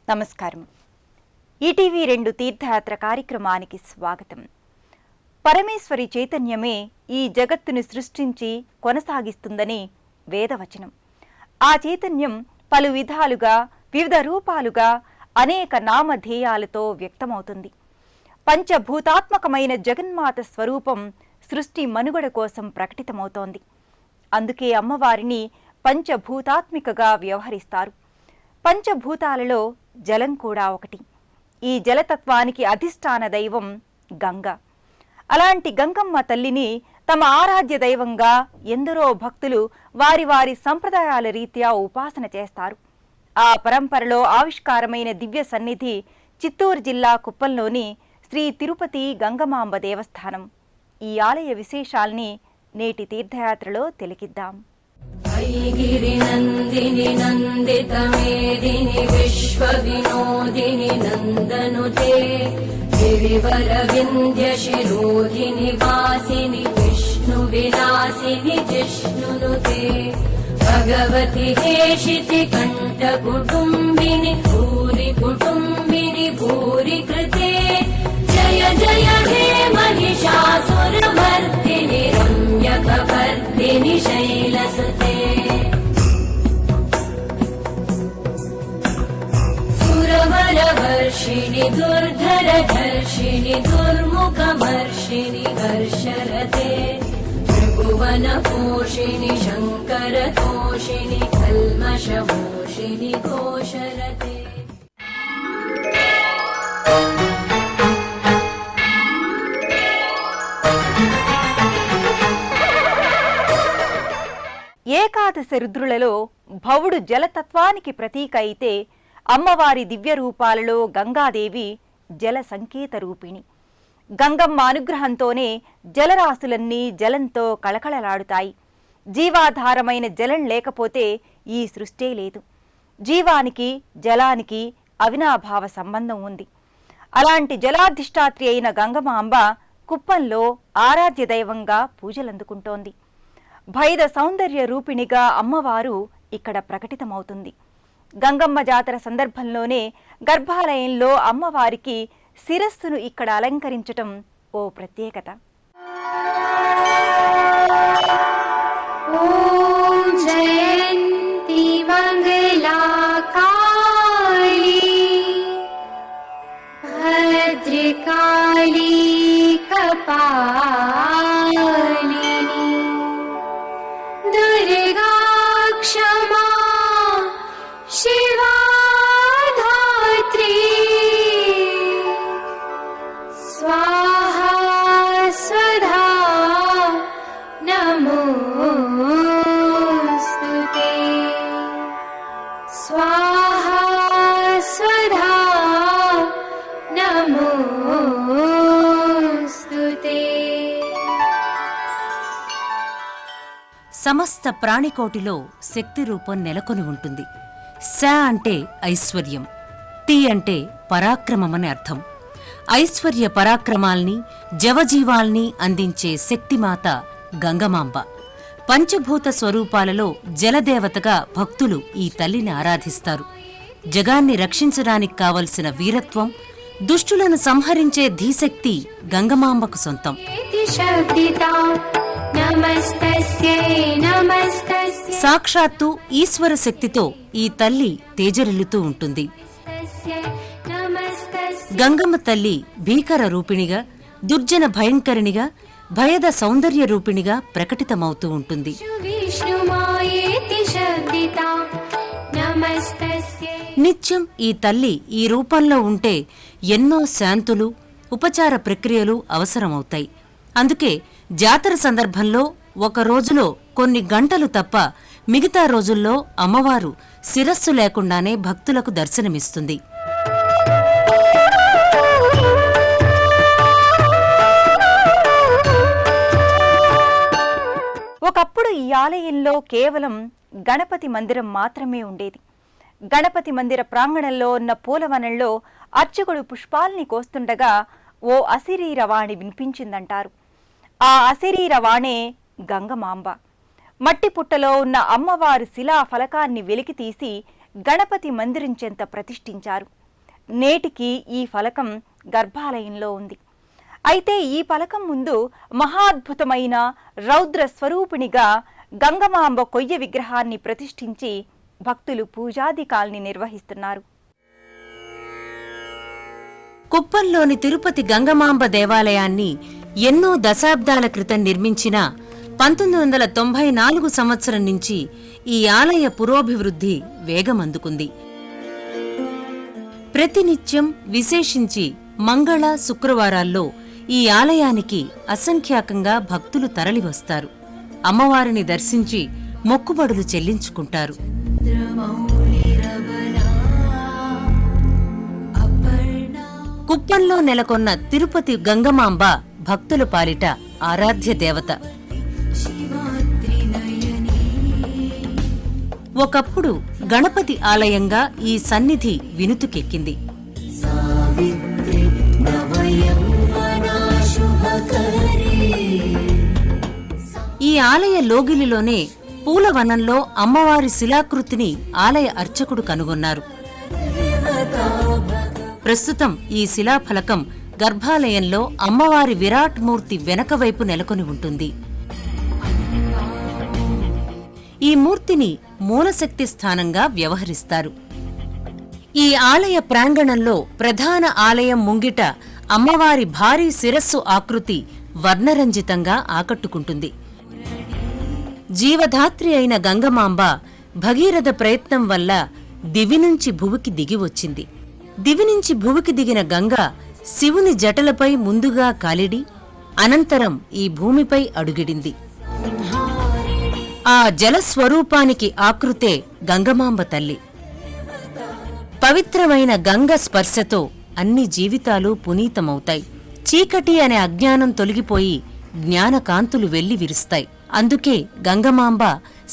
నమస్కారం. ఈటీవీ 2 తీర్థయాత్ర కార్యక్రమానికి స్వాగతం. పరమేశ్వరి చైతన్యమే ఈ జగత్తును సృష్టించి కొనసాగిస్తుందని వేదవచనం. ఆ చైతన్యం పలు విధాలుగా వివిధ రూపాలుగా అనేక నామధేయాలతో వ్యక్తమవుతుంది. పంచభూతాత్మకమైన జగన్మాత స్వరూపం సృష్టి మనుగడ కోసం ప్రకటితమవుతోంది. అందుకే అమ్మవారిని పంచభూతాత్మికగా వ్యవహరిస్తారు. పంచభూతాలలో జలం కూడా ఒకటి. ఈ జలతత్వానికి అధిష్టాన దైవం గంగ. అలాంటి గంగమ్మ తల్లిని తమ ఆరాధ్య దైవంగా ఎందరో భక్తులు వారి వారి సంప్రదాయాల రీత్యా ఉపాసన చేస్తారు. ఆ పరంపరలో ఆవిష్కారమైన దివ్య సన్నిధి చిత్తూరు జిల్లా కుప్పంలోని శ్రీ తిరుపతి గంగమాంబ దేవస్థానం. ఈ ఆలయ విశేషాల్ని నేటి తీర్థయాత్రలో తిలకిద్దాం. गिरि नन्दिनि नन्दित मेदिनि विश्व विनोदिनि नन्दनुते गिरिवर विन्ध्य शिरोधिनि वासिनि विष्णु विलासिनि जिष्णुनुते भगवति हेशिति कण्ठ कुटुम्बिनि भूरि कुटुम्बिनि भूरि कृते जय जय हे महिषासुरमर्दिनि रम्यकवर्दिनि शैलसुते सुरवरवर्षिणि दुर्धरधर्षिणि दुर्मुखमर्षिणि हर्षरते त्रिभुवनपोषिणि शङ्करतोषिणि कल्मषमोषिणि घोषरते ఏకాదశ రుద్రులలో భవుడు జలతత్వానికి ప్రతీక అయితే అమ్మవారి దివ్య రూపాలలో గంగాదేవి జల సంకేత రూపిణి. గంగమ్మ అనుగ్రహంతోనే జలరాశులన్నీ జలంతో కళకళలాడుతాయి. జీవాధారమైన జలం లేకపోతే ఈ సృష్టే లేదు. జీవానికి జలానికి అవినాభావ సంబంధం ఉంది. అలాంటి జలాధిష్టాత్రి అయిన గంగమాంబ కుప్పంలో ఆరాధ్య దైవంగా పూజలందుకుంటోంది. భైద సౌందర్య రూపిణిగా అమ్మవారు ఇక్కడ ప్రకటితమవుతుంది. గంగమ్మ జాతర సందర్భంలోనే గర్భాలయంలో అమ్మవారికి శిరస్సును ఇక్కడ అలంకరించటం ఓ ప్రత్యేకత. ఓం జయంతి మంగళా కాళీ భద్రకాళీ కపాలిని దుర్గా క్షమా शिवा धात्री स्वाहा स्वधा नमोस्तुते स्वाहा स्वधा नमोस्तुते. సమస్త ప్రాణికోటిలో శక్తి రూపం నెలకొని ఉంటుంది. స అంటే ఐశ్వర్యం, తి అంటే పరాక్రమమని అర్థం. ఐశ్వర్య పరాక్రమాల్ని జవజీవాల్ని అందించే శక్తిమాత గంగమాంబ. పంచభూత స్వరూపాలలో జలదేవతగా భక్తులు ఈ తల్లిని ఆరాధిస్తారు. జగాన్ని రక్షించడానికి కావలసిన వీరత్వం, దుష్టులను సంహరించే ధీశక్తి గంగమాంబకు సొంతం. సాక్షాత్తు ఈశ్వర శక్తితో ఈ తల్లి తేజరిల్లుతూ ఉంటుంది. గంగమ్మ తల్లి భీకర రూపిణిగా, దుర్జన భయంకరిణిగా, భయద సౌందర్య రూపిణిగా ప్రకటితమవుతూ ఉంటుంది. నిత్యం ఈ తల్లి ఈ రూపంలో ఉంటే ఎన్నో శాంతులు, ఉపచార ప్రక్రియలు అవసరమవుతాయి. అందుకే జాతర సందర్భంలో ఒక రోజులో కొన్ని గంటలు తప్ప మిగతా రోజుల్లో అమ్మవారు శిరస్సు లేకుండానే భక్తులకు దర్శనమిస్తుంది. ఒకప్పుడు ఈ ఆలయంలో కేవలం గణపతి మందిరం మాత్రమే ఉండేది. గణపతి మందిర ప్రాంగణంలో ఉన్న పూలవనంలో అర్చకుడు పుష్పాల్ని కోస్తుండగా ఓ అశరీరవాణి వినిపించిందంటారు. ఆ అశరీరవాణే గంగమాంబ. మట్టి పుట్టలో ఉన్న అమ్మవారి శిలా ఫలకాన్ని వెలికితీసి గణపతి మందిరం చెంత ప్రతిష్ఠించారు. నేటికి ఈ ఫలకం గర్భాలయంలో ఉంది. అయితే ఈ ఫలకం ముందు మహాద్భుతమైన రౌద్ర స్వరూపిణిగా గంగమాంబ కొయ్య విగ్రహాన్ని ప్రతిష్ఠించి భక్తులు పూజాధికాల్ని నిర్వహిస్తున్నారు. కుప్పంలోని తిరుపతి గంగమాంబ దేవాలయాన్ని ఎన్నో దశాబ్దాల క్రితం నిర్మించిన 1994 సంవత్సరం నుంచి ఈ ఆలయ పురోభివృద్ధి వేగమందుకుంది. ప్రతినిత్యం విశేషించి మంగళ, శుక్రవారాల్లో ఈ ఆలయానికి అసంఖ్యాకంగా భక్తులు తరలివస్తారు. అమ్మవారిని దర్శించి మొక్కుబడులు చెల్లించుకుంటారు. కుప్పంలో నెలకొన్న తిరుపతి గంగమాంబ భక్తుల పాలిట ఆరాధ్య దేవత. ఒకప్పుడు గణపతి ఆలయంగా ఈ సన్నిధి వినుతుకెక్కింది. ఈ ఆలయ లోగిలిలోనే పూలవనంలో అమ్మవారి శిలాకృతిని ఆలయ అర్చకుడు కనుగొన్నారు. ప్రస్తుతం ఈ శిలాఫలకం గర్భాలయంలో అమ్మవారి విరాట్ మూర్తి వెనకవైపు నెలకొని ఉంటుంది. ఈ మూర్తిని మూలశక్తి స్థానంగా వ్యవహరిస్తారు. ఈ ఆలయ ప్రాంగణంలో ప్రధాన ఆలయం ముంగిట అమ్మవారి భారీ శిరస్సు ఆకృతి వర్ణరంజితంగా ఆకట్టుకుంటుంది. జీవధాత్రి అయిన గంగమాంబ భగీరథ ప్రయత్నం వల్ల దివి నుంచి భువికి దిగివచ్చింది. దివి నుంచి భువికి దిగిన గంగ శివుని జటలపై ముందుగా కాలిడి అనంతరం ఈ భూమిపై అడుగిడింది. ఆ జలస్వరూపానికి ఆకృతే గంగమాంబ తల్లి. పవిత్రమైన గంగ స్పర్శతో అన్ని జీవితాలు పునీతమవుతాయి. చీకటి అనే అజ్ఞానం తొలగిపోయి జ్ఞానకాంతులు వెళ్లి విరుస్తాయి. అందుకే గంగమాంబ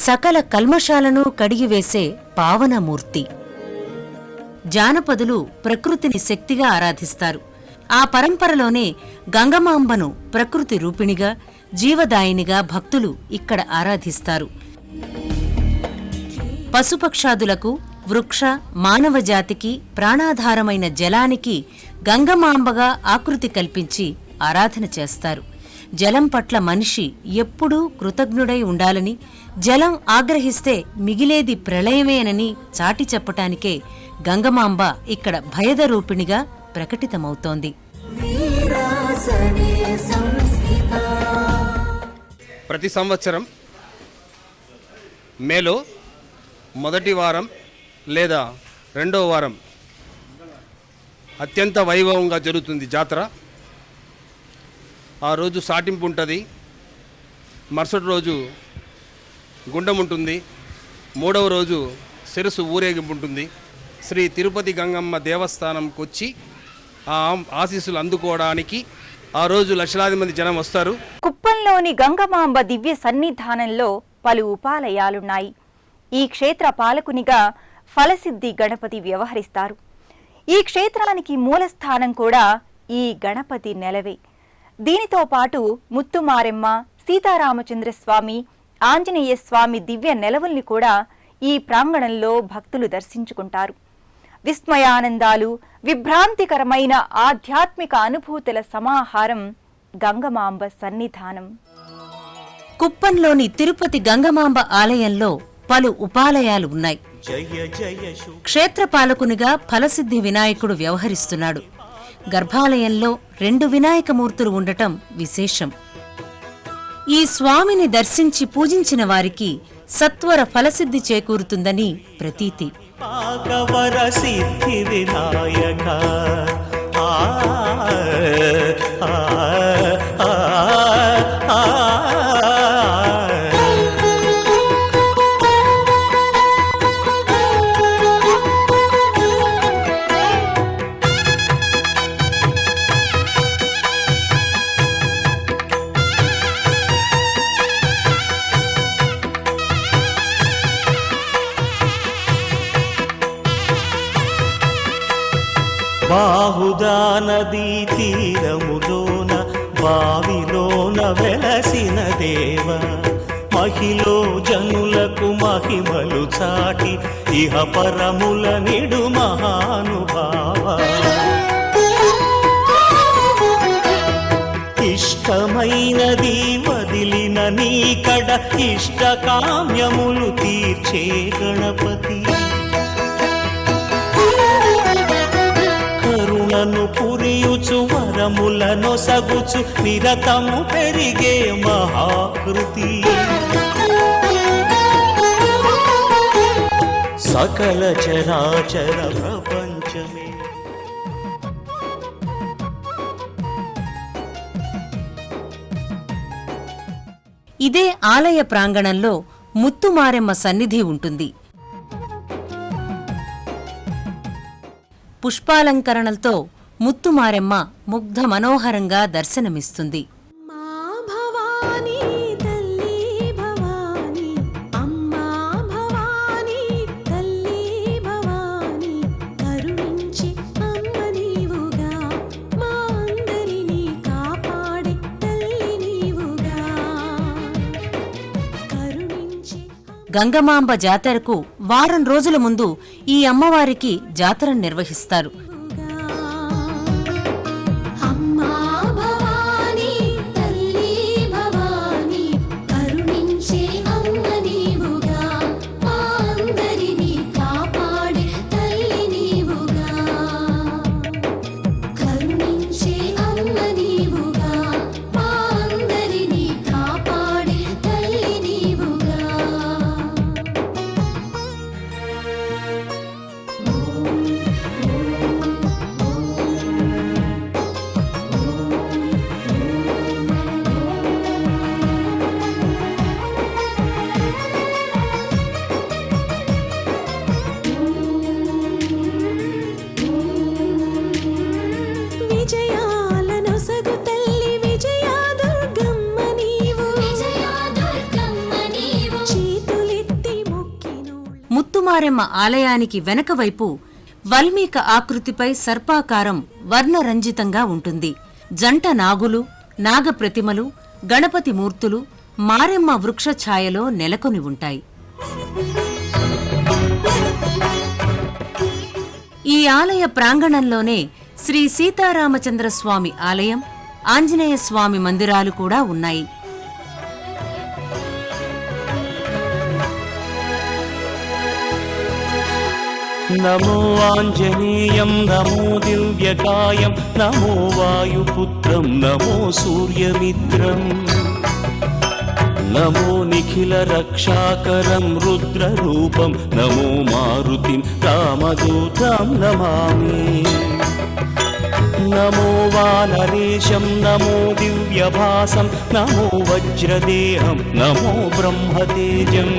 సకల కల్మషాలను కడిగివేసే పావనమూర్తి. జానపదులు ప్రకృతిని శక్తిగా ఆరాధిస్తారు. ఆ పరంపరలోనే గంగమాంబను ప్రకృతి రూపిణిగా, జీవదాయినిగా భక్తులు ఇక్కడ ఆరాధిస్తారు. పశుపక్షాదులకు, వృక్ష మానవ జాతికి ప్రాణాధారమైన జలానికి గంగమాంబగా ఆకృతి కల్పించి ఆరాధన చేస్తారు. జలం పట్ల మనిషి ఎప్పుడూ కృతజ్ఞుడై ఉండాలని, జలం ఆగ్రహిస్తే మిగిలేది ప్రళయమేనని చాటి చెప్పటానికే గంగమాంబ ఇక్కడ భయద రూపిణిగా ప్రకటితమవుతోంది. ప్రతి సంవత్సరం మేలో మొదటి వారం లేదా రెండవ వారం అత్యంత వైభవంగా జరుగుతుంది జాతర. ఆ రోజు సాటింపు ఉంటుంది. మరుసటి రోజు గుండం ఉంటుంది. మూడవ రోజు శిరస్సు ఊరేగింపు ఉంటుంది. శ్రీ తిరుపతి గంగమ్మ దేవస్థానంకి వచ్చి ఆ ఆశీస్సులు అందుకోవడానికి ఆ రోజు లక్షలాది మంది జనం వస్తారు. కుప్పంలోని గంగమాంబ దివ్య సన్నిధానంలో పలు ఉపాలయాలున్నాయి. ఈ క్షేత్ర పాలకునిగా ఫలసిద్ధి గణపతి వ్యవహరిస్తారు. ఈ క్షేత్రానికి మూలస్థానం కూడా ఈ గణపతి నెలవే. దీనితో పాటు ముత్తుమారెమ్మ, సీతారామచంద్రస్వామి, ఆంజనేయ స్వామి దివ్య నెలవుల్ని కూడా ఈ ప్రాంగణంలో భక్తులు దర్శించుకుంటారు. విస్మయానందాలు, విభ్రాంతికరమైన ఆధ్యాత్మిక అనుభూతుల సమాహారం గంగమాంబ సన్నిధానం. కుప్పంలోని తిరుపతి గంగమాంబ ఆలయంలో పలు ఉపాలయాలు ఉన్నాయి. క్షేత్రపాలకునిగా ఫలసిద్ధి వినాయకుడు వ్యవహరిస్తున్నాడు. గర్భాలయంలో 2 వినాయకమూర్తులు ఉండటం విశేషం. ఈ స్వామిని దర్శించి పూజించిన వారికి సత్వర ఫలసిద్ధి చేకూరుతుందని ప్రతీతి. పాకవర సిద్ధి వినాయక బాహుదా నదీ తీరములోన బావిలోన వెలసిన దేవ మహిలో జనులకు మహిమలు చాటి ఇహ పరముల నిడు మహానుభావ ఇష్టమైనది వదిలిన నీకడ ఇష్టకామ్యములు తీర్చే గణపతి కరుణను పురియుచు వరములను సగుచు నిరతము పెరిగే మహాకృతి సకల చరాచర ప్రపంచమే ఇదే ఆలయ ప్రాంగణంలో ముత్తుమారెమ్మ సన్నిధి ఉంటుంది. పుష్పాలంకరణలతో ముత్తుమారెమ్మ ముగ్ధ మనోహరంగా దర్శనమిస్తుంది. గంగమాంబ జాతరకు వారం రోజుల ముందు ఈ అమ్మవారికి జాతర నిర్వహిస్తారు. ముత్తుమారెమ్మ ఆలయానికి వెనకవైపు వల్మీక ఆకృతిపై సర్పాకారం వర్ణరంజితంగా ఉంటుంది. జంట నాగులు, నాగప్రతిమలు, గణపతి మూర్తులు మారెమ్మ వృక్ష ఛాయలో నెలకొని ఉంటాయి. ఈ ఆలయ ప్రాంగణంలోనే శ్రీ సీతారామచంద్రస్వామి ఆలయం, ఆంజనేయ స్వామి మందిరాలు కూడా ఉన్నాయి. నమో ఆంజనేయం నమో దివ్యకాయం నమో వాయుపుత్రం నమో సూర్యమిత్రం నమో నిఖిల రక్షాకరం రుద్రరూపం నమో మారుతిం రామదూతం నమామి నమో వానరేశం నమో దివ్యభాసం నమో వజ్రదేహం నమో బ్రహ్మతేజం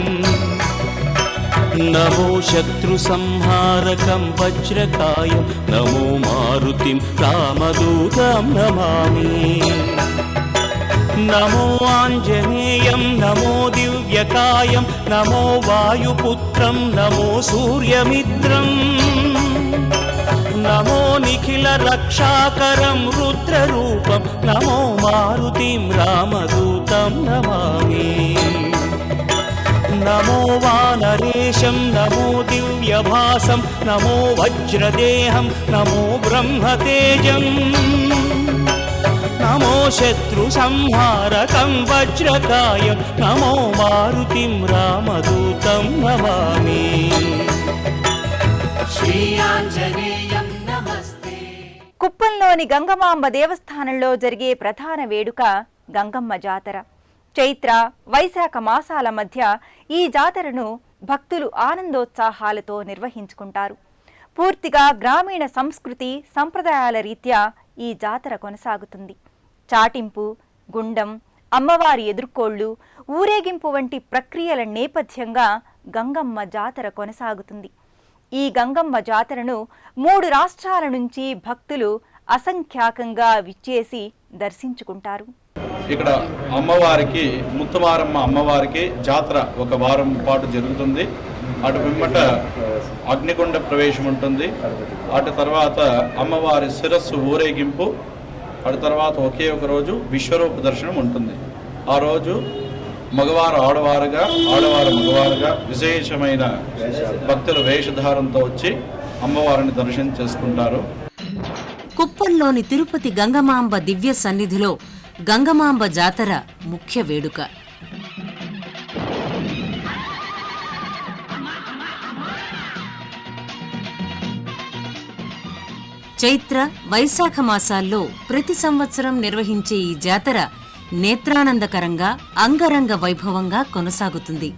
నమో శత్రు సంహారకం వజ్రకాయం నమో మారుతిం రామదూతం నమామి నమో ఆంజనేయం నమో దివ్యకాయం నమో వాయుపుత్రం నమో సూర్యమిత్రం నమో నిఖిల రక్షాకరం రుద్రరూపం నమో మారుతిం రామదూతం నమామి నమో వానరేశం నమో దివ్యభాసం నమో వజ్రదేహం నమో బ్రహ్మతేజం నమో శత్రు సంహారకం వజ్రకాయం నమో మారుతిం రామదూతం నమామి శ్రీ ఆంజనేయం నమస్తే. కుప్పంలోని గంగమాంబ దేవస్థానంలో జరిగే ప్రధాన వేడుక గంగమ్మ జాతర. చైత్ర, వైశాఖ మాసాల మధ్య ఈ జాతరను భక్తులు ఆనందోత్సాహాలతో నిర్వహించుకుంటారు. పూర్తిగా గ్రామీణ సంస్కృతి సంప్రదాయాల రీత్యా ఈ జాతర కొనసాగుతుంది. చాటింపు, గుండం, అమ్మవారి ఎదుర్కోళ్లు, ఊరేగింపు వంటి ప్రక్రియల నేపథ్యంగా గంగమ్మ జాతర కొనసాగుతుంది. ఈ గంగమ్మ జాతరను 3 రాష్ట్రాల నుంచి భక్తులు అసంఖ్యాకంగా విచ్చేసి దర్శించుకుంటారు. ఇక్కడ అమ్మవారికి ముత్తుమారమ్మ అమ్మవారికి జాతర ఒక వారం పాటు జరుగుతుంది. అటు పిమ్మట అగ్నికొండ ప్రవేశం ఉంటుంది. అటు తర్వాత అమ్మవారి శిరస్సు ఊరేగింపు, అటు తర్వాత ఒకే ఒక రోజు విశ్వరూప దర్శనం ఉంటుంది. ఆ రోజు మగవారు ఆడవారుగా, ఆడవారు మగవారుగా విశేషమైన భక్తుల వేషధారంతో వచ్చి అమ్మవారిని దర్శనం చేసుకుంటారు. కుప్పంలోని తిరుపతి గంగమాంబ దివ్య సన్నిధిలో గంగమాంబ జాతర ముఖ్య వేడుక. చైత్ర, వైశాఖ మాసాల్లో ప్రతి సంవత్సరం నిర్వహించే ఈ జాతర నేత్రానందకరంగా, అంగరంగ వైభవంగా కొనసాగుతుంది.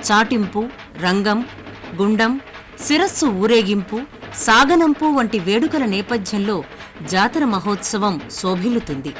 చాటింపు, రంగం, గుండం, శిరస్సు ఊరేగింపు, సాగనంపు వంటి వేడుకల నేపథ్యంలో జాతర మహోత్సవం శోభిల్లుతుంది.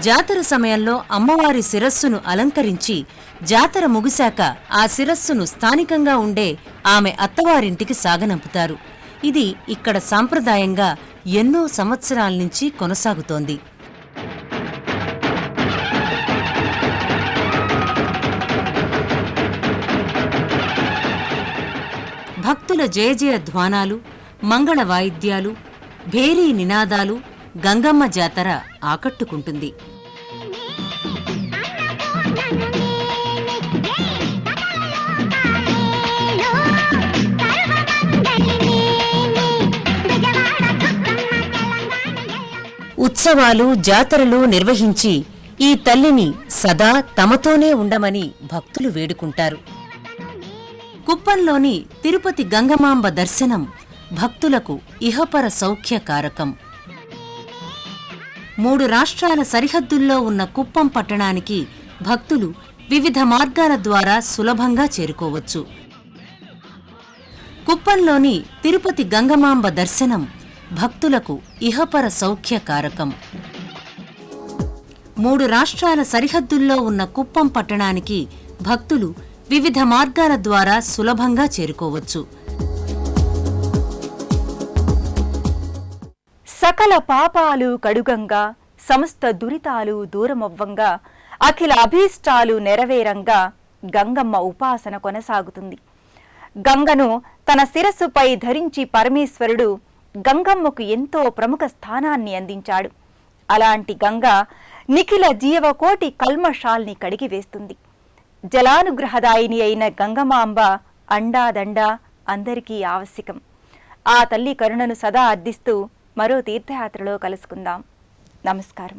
జాతర సమయంలో అమ్మవారి శిరస్సును అలంకరించి జాతర ముగిశాక ఆ శిరస్సును స్థానికంగా ఉండే ఆమె అత్తవారింటికి సాగనంపుతారు. ఇది ఇక్కడ సాంప్రదాయంగా ఎన్నో సంవత్సరాల నుంచి కొనసాగుతోంది. భక్తుల జయజయ ధ్వానాలు, మంగళ వాయిద్యాలు, భేరీ నినాదాలు గంగమ్మ జాతర ఆకట్టుకుంటుంది. ఉత్సవాలు, జాతరలు నిర్వహించి ఈ తల్లిని సదా తమతోనే ఉండమని భక్తులు వేడుకుంటారు. కుప్పంలోని తిరుపతి గంగమాంబ దర్శనం భక్తులకు ఇహపర సౌఖ్యకారకం. 3 రాష్ట్రాల సరిహద్దుల్లో ఉన్న కుప్పం పట్టణానికి భక్తులు వివిధ మార్గాల ద్వారా సులభంగా చేరుకోవచ్చు. కుప్పంలోని తిరుపతి గంగమాంబ దర్శనం భక్తులకు ఇహపర సౌఖ్యకారకం. 3 రాష్ట్రాల సరిహద్దుల్లో ఉన్న కుప్పం పట్టణానికి భక్తులు వివిధ మార్గాల ద్వారా సులభంగా చేరుకోవచ్చు. సకల పాపాలు కడుగంగా, సమస్త దురితాలు దూరమవ్వంగా, అఖిల అభీష్టాలు నెరవేరంగా గంగమ్మ ఉపాసన కొనసాగుతుంది. గంగను తన శిరస్సుపై ధరించి పరమేశ్వరుడు గంగమ్మకు ఎంతో ప్రముఖ స్థానాన్ని అందించాడు. అలాంటి గంగ నిఖిల జీవకోటి కల్మషాల్ని కడిగివేస్తుంది. జలానుగ్రహదాయిని అయిన గంగమాంబ అండాదండా అందరికీ ఆవశ్యకం. ఆ తల్లి కరుణను సదా అర్థిస్తూ మరో తీర్థయాత్రలో కలుసుకుందాం. నమస్కారం.